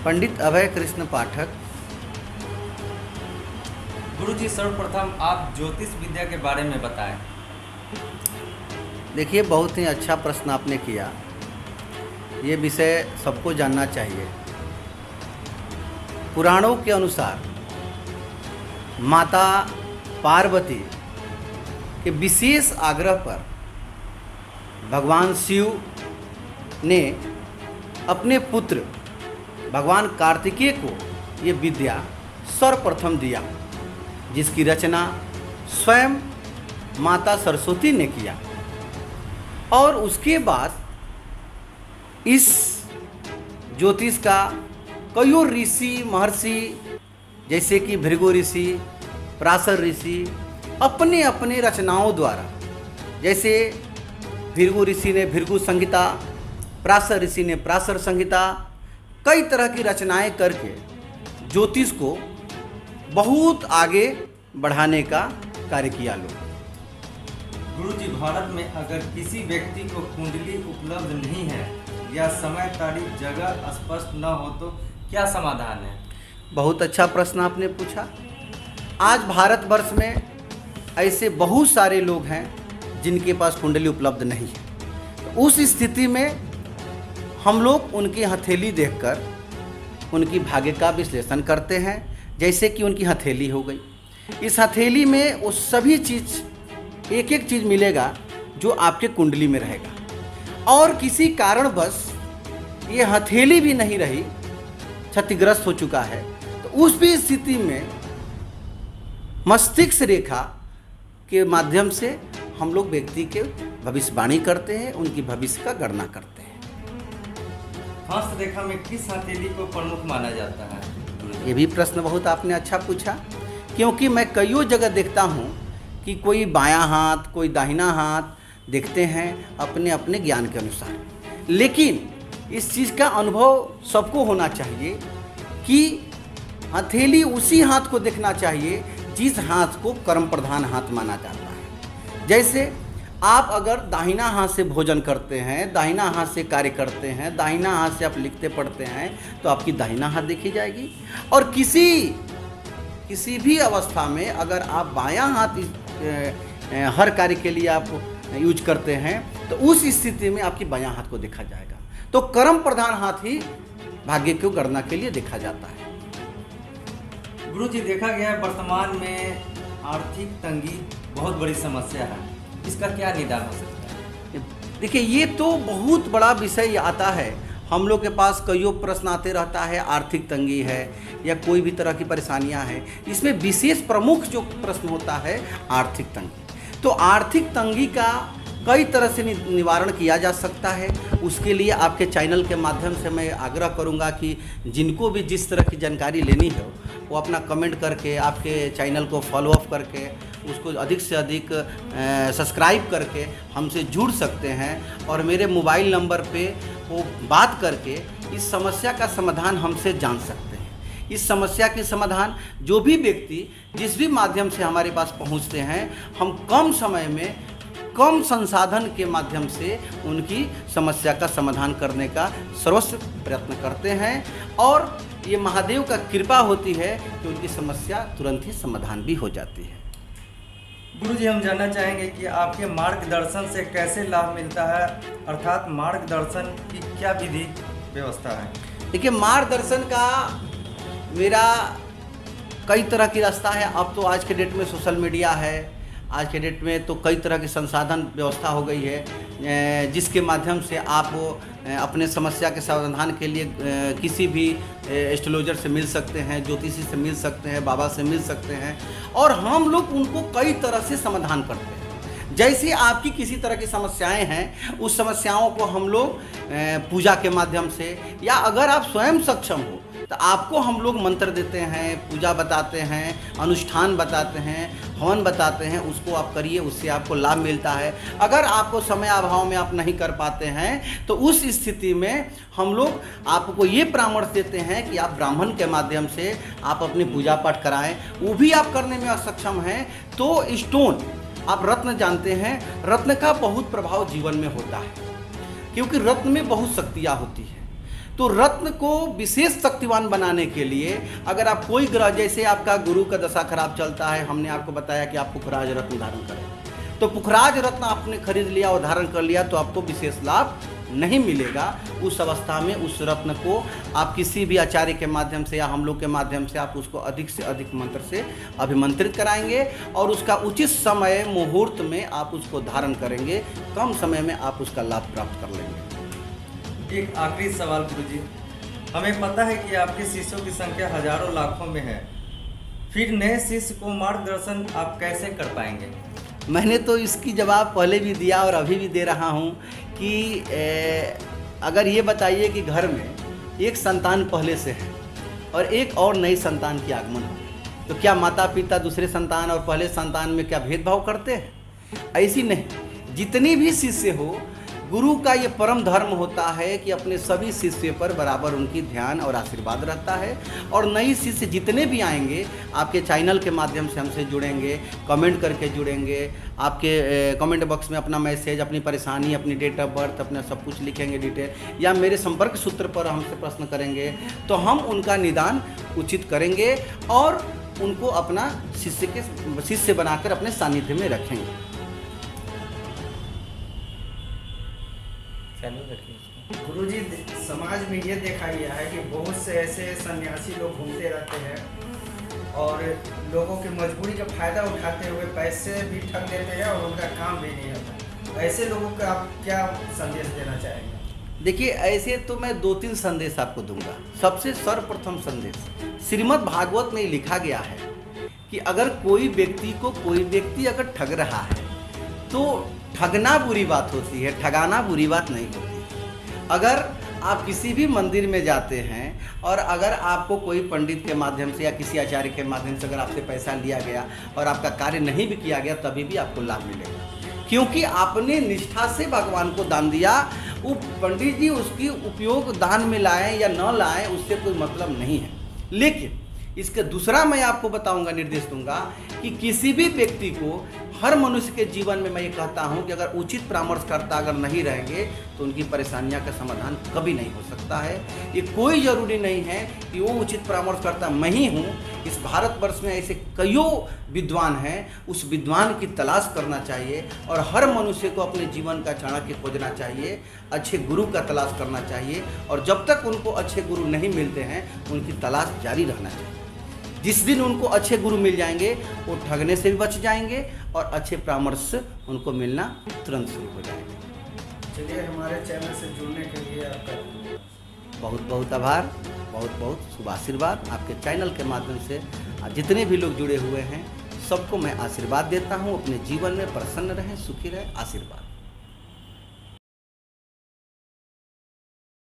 पंडित अभय कृष्ण पाठक। गुरुजी, सर्वप्रथम आप ज्योतिष विद्या के बारे में बताएं। देखिए, बहुत ही अच्छा प्रश्न आपने किया। ये विषय सबको जानना चाहिए। पुराणों के अनुसार माता पार्वती के विशेष आग्रह पर भगवान शिव ने अपने पुत्र भगवान कार्तिकेय को ये विद्या सर्वप्रथम दिया, जिसकी रचना स्वयं माता सरस्वती ने किया। और उसके बाद इस ज्योतिष का कईयों ऋषि महर्षि जैसे कि भृगु ऋषि, पराशर ऋषि अपने अपने रचनाओं द्वारा, जैसे भृगु ऋषि ने भृगु संहिता, पराशर ऋषि ने पराशर संहिता, कई तरह की रचनाएं करके ज्योतिष को बहुत आगे बढ़ाने का कार्य किया लोग। गुरुजी, भारत में अगर किसी व्यक्ति को कुंडली उपलब्ध नहीं है या समय, तारीख, जगह स्पष्ट न हो तो क्या समाधान है? बहुत अच्छा प्रश्न आपने पूछा। आज भारतवर्ष में ऐसे बहुत सारे लोग हैं जिनके पास कुंडली उपलब्ध नहीं है। तो उस स्थिति में हम लोग उनकी हथेली देखकर उनकी भाग्य का विश्लेषण करते हैं। जैसे कि उनकी हथेली हो गई, इस हथेली में वो सभी चीज़, एक एक चीज़ मिलेगा जो आपके कुंडली में रहेगा। और किसी कारणवश ये हथेली भी नहीं रही, क्षतिग्रस्त हो चुका है, तो उस भी स्थिति में मस्तिष्क रेखा के माध्यम से हम लोग व्यक्ति के भविष्यवाणी करते हैं, उनकी भविष्य का गणना करते हैं। हस्तरेखा में किस हथेली को प्रमुख माना जाता है? ये भी प्रश्न बहुत आपने अच्छा पूछा, क्योंकि मैं कईयों जगह देखता हूँ कि कोई बायां हाथ, कोई दाहिना हाथ देखते हैं अपने अपने ज्ञान के अनुसार। लेकिन इस चीज़ का अनुभव सबको होना चाहिए कि हथेली उसी हाथ को देखना चाहिए जिस हाथ को कर्म प्रधान हाथ माना जाता है। जैसे आप अगर दाहिना हाथ से भोजन करते हैं, दाहिना हाथ से कार्य करते हैं, दाहिना हाथ से आप लिखते पढ़ते हैं, तो आपकी दाहिना हाथ देखी जाएगी। और किसी भी अवस्था में अगर आप बायां हाथ हर कार्य के लिए आप यूज करते हैं, तो उस स्थिति में आपकी बायां हाथ को देखा जाएगा। तो कर्म प्रधान हाथ ही भाग्य को गणना के लिए देखा जाता है। गुरुजी, देखा गया है वर्तमान में आर्थिक तंगी बहुत बड़ी समस्या है, इसका क्या निदान हो सकता है? देखिए, ये तो बहुत बड़ा विषय आता है। हम लोग के पास कईयों प्रश्न आते रहता है, आर्थिक तंगी है या कोई भी तरह की परेशानियां हैं। इसमें विशेष प्रमुख जो प्रश्न होता है आर्थिक तंगी। तो आर्थिक तंगी का कई तरह से निवारण किया जा सकता है। उसके लिए आपके चैनल के माध्यम से मैं आग्रह करूंगा कि जिनको भी जिस तरह की जानकारी लेनी हो वो अपना कमेंट करके आपके चैनल को फॉलो अप करके उसको अधिक से अधिक सब्सक्राइब करके हमसे जुड़ सकते हैं। और मेरे मोबाइल नंबर पे वो बात करके इस समस्या का समाधान हमसे जान सकते हैं। इस समस्या के समाधान जो भी व्यक्ति जिस भी माध्यम से हमारे पास पहुंचते हैं, हम कम समय में कम संसाधन के माध्यम से उनकी समस्या का समाधान करने का सर्वस्व प्रयत्न करते हैं। और ये महादेव का कृपा होती है कि उनकी समस्या तुरंत ही समाधान भी हो जाती है। गुरुजी, हम जानना चाहेंगे कि आपके मार्गदर्शन से कैसे लाभ मिलता है, अर्थात मार्गदर्शन की क्या विधि व्यवस्था है? देखिए, मार्गदर्शन का मेरा कई तरह की रास्ता है। अब तो आज के डेट में सोशल मीडिया है, आज के डेट में तो कई तरह की संसाधन व्यवस्था हो गई है, जिसके माध्यम से आप अपने समस्या के समाधान के लिए किसी भी एस्ट्रोलॉजर से मिल सकते हैं, ज्योतिषी से मिल सकते हैं, बाबा से मिल सकते हैं। और हम लोग उनको कई तरह से समाधान करते हैं। जैसे आपकी किसी तरह की समस्याएं हैं, उस समस्याओं को हम लोग पूजा के माध्यम से, या अगर आप स्वयं सक्षम हो तो आपको हम लोग मंत्र देते हैं, पूजा बताते हैं, अनुष्ठान बताते हैं, हवन बताते हैं, उसको आप करिए, उससे आपको लाभ मिलता है। अगर आपको समय अभाव में आप नहीं कर पाते हैं तो उस स्थिति में हम लोग आपको ये परामर्श देते हैं कि आप ब्राह्मण के माध्यम से आप अपनी पूजा पाठ कराएं। वो भी आप करने में असक्षम हैं तो स्टोन, आप रत्न जानते हैं, रत्न का बहुत प्रभाव जीवन में होता है, क्योंकि रत्न में बहुत शक्तियाँ होती है। तो रत्न को विशेष शक्तिवान बनाने के लिए अगर आप कोई ग्रह, जैसे आपका गुरु का दशा खराब चलता है, हमने आपको बताया कि आप पुखराज रत्न धारण करें, तो पुखराज रत्न आपने खरीद लिया और धारण कर लिया तो आपको विशेष लाभ नहीं मिलेगा। उस अवस्था में उस रत्न को आप किसी भी आचार्य के माध्यम से या हम लोग के माध्यम से आप उसको अधिक से अधिक मंत्र से अभिमंत्रित कराएंगे और उसका उचित समय मुहूर्त में आप उसको धारण करेंगे, कम समय में आप उसका लाभ प्राप्त कर लेंगे। एक आखिरी सवाल गुरुजी, हमें पता है कि आपके शिष्यों की संख्या हजारों लाखों में है, फिर नए शिष्य को मार्गदर्शन आप कैसे कर पाएंगे? मैंने तो इसकी जवाब पहले भी दिया और अभी भी दे रहा हूँ कि अगर ये बताइए कि घर में एक संतान पहले से है और एक और नई संतान की आगमन हो, तो क्या माता पिता दूसरे संतान और पहले संतान में क्या भेदभाव करते हैं? ऐसी नहीं, जितनी भी शिष्य हो, गुरु का ये परम धर्म होता है कि अपने सभी शिष्य पर बराबर उनकी ध्यान और आशीर्वाद रहता है। और नई शिष्य जितने भी आएंगे आपके चैनल के माध्यम से हमसे जुड़ेंगे, कमेंट करके जुड़ेंगे, आपके कमेंट बॉक्स में अपना मैसेज, अपनी परेशानी, अपनी डेट ऑफ बर्थ, अपना सब कुछ लिखेंगे डिटेल, या मेरे संपर्क सूत्र पर हमसे प्रश्न करेंगे तो हम उनका निदान उचित करेंगे और उनको अपना शिष्य बनाकर अपने सानिध्य में रखेंगे। गुरुजी, समाज में ये देखा गया है कि बहुत से ऐसे सन्यासी लोग घूमते रहते हैं और लोगों की मजबूरी का फायदा उठाते हुए पैसे भी ठग लेते हैं और उनका काम भी नहीं होता। ऐसे लोगों को आप क्या संदेश देना चाहेंगे? देखिए, ऐसे तो मैं 2-3 संदेश आपको दूंगा। सबसे सर्वप्रथम संदेश श्रीमद् भागवत में लिखा गया है कि अगर कोई व्यक्ति अगर ठग रहा है तो ठगना बुरी बात होती है, ठगाना बुरी बात नहीं होती। अगर आप किसी भी मंदिर में जाते हैं और अगर आपको कोई पंडित के माध्यम से या किसी आचार्य के माध्यम से अगर आपसे पैसा लिया गया और आपका कार्य नहीं भी किया गया, तभी भी आपको लाभ मिलेगा, क्योंकि आपने निष्ठा से भगवान को दान दिया। वो पंडित जी उसकी उपयोग दान में लाएं या न लाएं, उससे कोई मतलब नहीं है। लेकिन इसके दूसरा मैं आपको बताऊंगा, निर्देश दूंगा कि किसी भी व्यक्ति को, हर मनुष्य के जीवन में मैं ये कहता हूं कि अगर उचित परामर्शकर्ता अगर नहीं रहेंगे तो उनकी परेशानियां का समाधान कभी नहीं हो सकता है। ये कोई ज़रूरी नहीं है कि वो उचित परामर्शकर्ता मैं ही हूँ। इस भारतवर्ष में ऐसे कईयों विद्वान हैं, उस विद्वान की तलाश करना चाहिए और हर मनुष्य को अपने जीवन का चाणक्य खोजना चाहिए, अच्छे गुरु का तलाश करना चाहिए और जब तक उनको अच्छे गुरु नहीं मिलते हैं उनकी तलाश जारी रहना चाहिए। जिस दिन उनको अच्छे गुरु मिल जाएंगे वो ठगने से भी बच जाएंगे और अच्छे परामर्श उनको मिलना तुरंत शुरू हो जाएगा। चलिए, हमारे चैनल से जुड़ने के लिए आपका बहुत बहुत आभार, बहुत बहुत शुभ आशीर्वाद। आपके चैनल के माध्यम से जितने भी लोग जुड़े हुए हैं सबको मैं आशीर्वाद देता हूँ। अपने जीवन में प्रसन्न रहें, सुखी रहें, आशीर्वाद।